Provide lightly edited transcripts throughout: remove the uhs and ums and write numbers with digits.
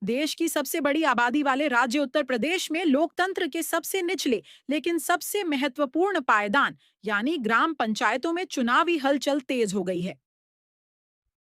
देश की सबसे बड़ी आबादी वाले राज्य उत्तर प्रदेश में लोकतंत्र के सबसे निचले लेकिन सबसे महत्वपूर्ण पायदान यानी ग्राम पंचायतों में चुनावी हलचल तेज हो गई है।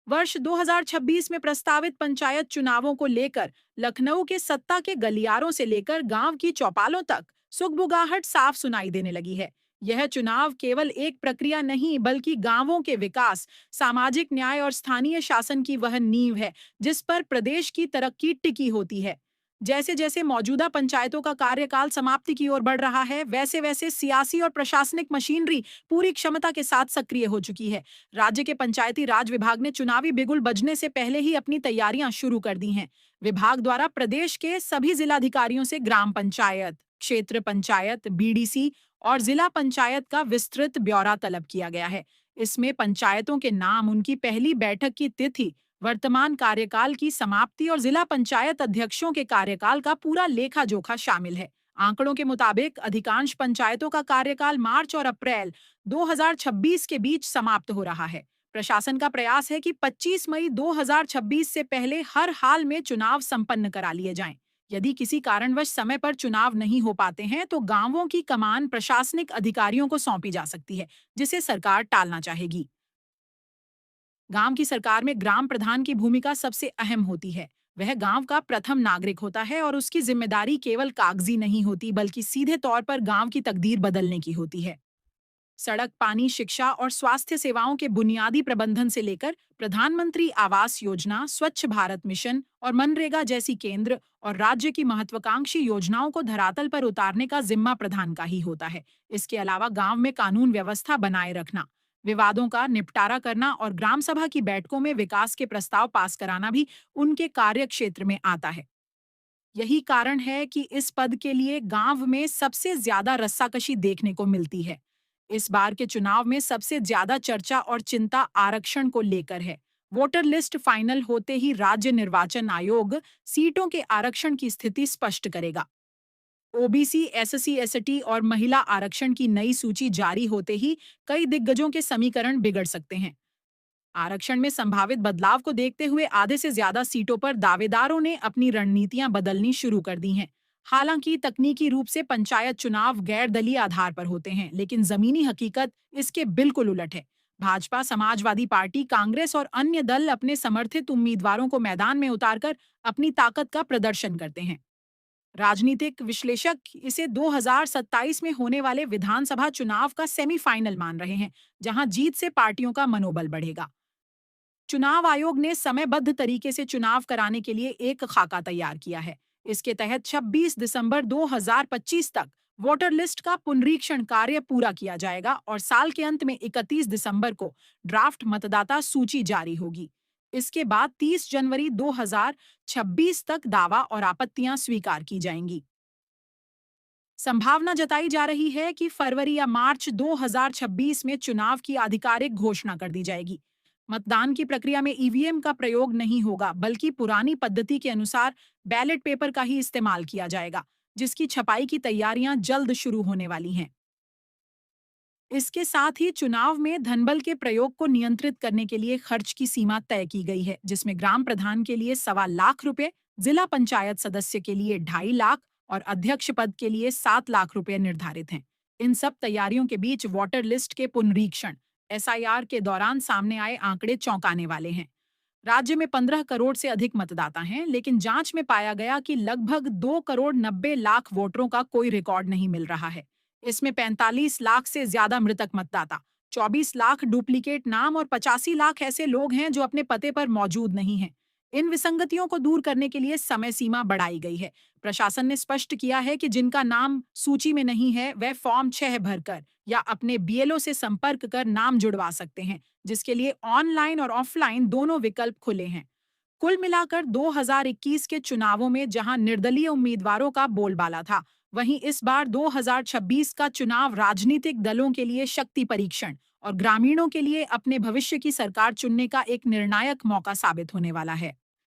वर्ष 2026 में प्रस्तावित पंचायत चुनावों को लेकर लखनऊ के सत्ता के गलियारों से लेकर गांव की चौपालों तक सुगबुगाहट साफ सुनाई देने लगी है। यह चुनाव केवल एक प्रक्रिया नहीं बल्कि गांवों के विकास, सामाजिक न्याय और स्थानीय शासन की वह नींव है जिस पर प्रदेश की तरक्की टिकी होती है। जैसे जैसे मौजूदा पंचायतों का कार्यकाल समाप्ति की ओर बढ़ रहा है, वैसे वैसे सियासी और प्रशासनिक मशीनरी पूरी क्षमता के साथ सक्रिय हो चुकी है। राज्य के पंचायती राज विभाग ने चुनावी बिगुल बजने से पहले ही अपनी तैयारियां शुरू कर दी हैं। विभाग द्वारा प्रदेश के सभी जिलाधिकारियों से ग्राम पंचायत, क्षेत्र पंचायत, बीडीसी और जिला पंचायत का विस्तृत ब्यौरा तलब किया गया है। इसमें पंचायतों के नाम, उनकी पहली बैठक की तिथि, वर्तमान कार्यकाल की समाप्ति और जिला पंचायत अध्यक्षों के कार्यकाल का पूरा लेखा जोखा शामिल है। आंकड़ों के मुताबिक अधिकांश पंचायतों का कार्यकाल मार्च और अप्रैल 2026 के बीच समाप्त हो रहा है। प्रशासन का प्रयास है कि 25 मई 2026 से पहले हर हाल में चुनाव संपन्न करा लिए जाएं। यदि किसी कारणवश समय पर चुनाव नहीं हो पाते हैं तो गांवों की कमान प्रशासनिक अधिकारियों को सौंपी जा सकती है, जिसे सरकार टालना चाहेगी। गांव की सरकार में ग्राम प्रधान की भूमिका सबसे अहम होती है। वह गांव का प्रथम नागरिक होता है और उसकी जिम्मेदारी केवल कागजी नहीं होती बल्कि सीधे तौर पर गांव की तकदीर बदलने की होती है। सड़क, पानी, शिक्षा और स्वास्थ्य सेवाओं के बुनियादी प्रबंधन से लेकर प्रधानमंत्री आवास योजना, स्वच्छ भारत मिशन और मनरेगा जैसी केंद्र और राज्य की महत्वाकांक्षी योजनाओं को धरातल पर उतारने का जिम्मा प्रधान का ही होता है। इसके अलावा गांव में कानून व्यवस्था बनाए रखना, विवादों का निपटारा करना और ग्राम सभा की बैठकों में विकास के प्रस्ताव पास कराना भी उनके कार्य क्षेत्र में आता है। यही कारण है कि इस पद के लिए गांव में सबसे ज्यादा रस्साकशी देखने को मिलती है। इस बार के चुनाव में सबसे ज्यादा चर्चा और चिंता आरक्षण को लेकर है। वोटर लिस्ट फाइनल होते ही राज्य निर्वाचन आयोग सीटों के आरक्षण की स्थिति स्पष्ट करेगा। ओबीसी, एससी, एसटी और महिला आरक्षण की नई सूची जारी होते ही कई दिग्गजों के समीकरण बिगड़ सकते हैं। आरक्षण में संभावित बदलाव को देखते हुए आधे से ज्यादा सीटों पर दावेदारों ने अपनी रणनीतियां बदलनी शुरू कर दी हैं। हालांकि तकनीकी रूप से पंचायत चुनाव गैर दलीय आधार पर होते हैं, लेकिन जमीनी हकीकत इसके बिल्कुल उलट है। भाजपा, समाजवादी पार्टी, कांग्रेस और अन्य दल अपने समर्थित उम्मीदवारों को मैदान में उतारकर अपनी ताकत का प्रदर्शन करते हैं। राजनीतिक विश्लेषक इसे 2027 में होने वाले विधानसभा चुनाव का सेमीफाइनल मान रहे हैं, जहां जीत से पार्टियों का मनोबल बढ़ेगा। चुनाव आयोग ने समयबद्ध तरीके से चुनाव कराने के लिए एक खाका तैयार किया है। इसके तहत 26 दिसंबर 2025 तक वोटर लिस्ट का पुनरीक्षण कार्य पूरा किया जाएगा और साल के अंत में 31 दिसंबर को ड्राफ्ट मतदाता सूची जारी होगी। इसके बाद 30 जनवरी 2026 तक दावा और आपत्तियां स्वीकार की जाएंगी। संभावना जताई जा रही है कि फरवरी या मार्च 2026 में चुनाव की आधिकारिक घोषणा कर दी जाएगी। मतदान की प्रक्रिया में ईवीएम का प्रयोग नहीं होगा बल्कि पुरानी पद्धति के अनुसार बैलेट पेपर का ही इस्तेमाल किया जाएगा, जिसकी छपाई की तैयारियां जल्द शुरू होने वाली हैं। इसके साथ ही चुनाव में धनबल के प्रयोग को नियंत्रित करने के लिए खर्च की सीमा तय की गई है, जिसमें ग्राम प्रधान के लिए 1.25 लाख रुपए, जिला पंचायत सदस्य के लिए 2.5 लाख और अध्यक्ष पद के लिए 7 लाख रुपए निर्धारित हैं। इन सब तैयारियों के बीच वोटर लिस्ट के पुनरीक्षण एसआईआर के दौरान सामने आए आंकड़े चौंकाने वाले हैं। राज्य में 15 करोड़ से अधिक मतदाता हैं, लेकिन जांच में पाया गया कि लगभग 2 करोड़ 90 लाख वोटरों का कोई रिकॉर्ड नहीं मिल रहा है। इसमें 45 लाख से ज्यादा मृतक मतदाता, 24 लाख डुप्लीकेट नाम और 85 लाख ऐसे लोग हैं जो अपने पते पर मौजूद नहीं हैं। इन विसंगतियों को दूर करने के लिए समय सीमा बढ़ाई गई है। प्रशासन ने स्पष्ट किया है कि जिनका नाम सूची में नहीं है वह फॉर्म 6 भरकर या अपने बीएलओ से संपर्क कर नाम जुड़वा सकते हैं, जिसके लिए ऑनलाइन और ऑफलाइन दोनों विकल्प खुले हैं। कुल मिलाकर 2021 के चुनावों में जहां निर्दलीय उम्मीदवारों का बोलबाला था, वहीं इस बार 2026 का चुनाव राजनीतिक दलों के लिए शक्ति परीक्षण और ग्रामीणों के लिए अपने भविष्य की सरकार चुनने का एक निर्णायक मौका साबित होने वाला है।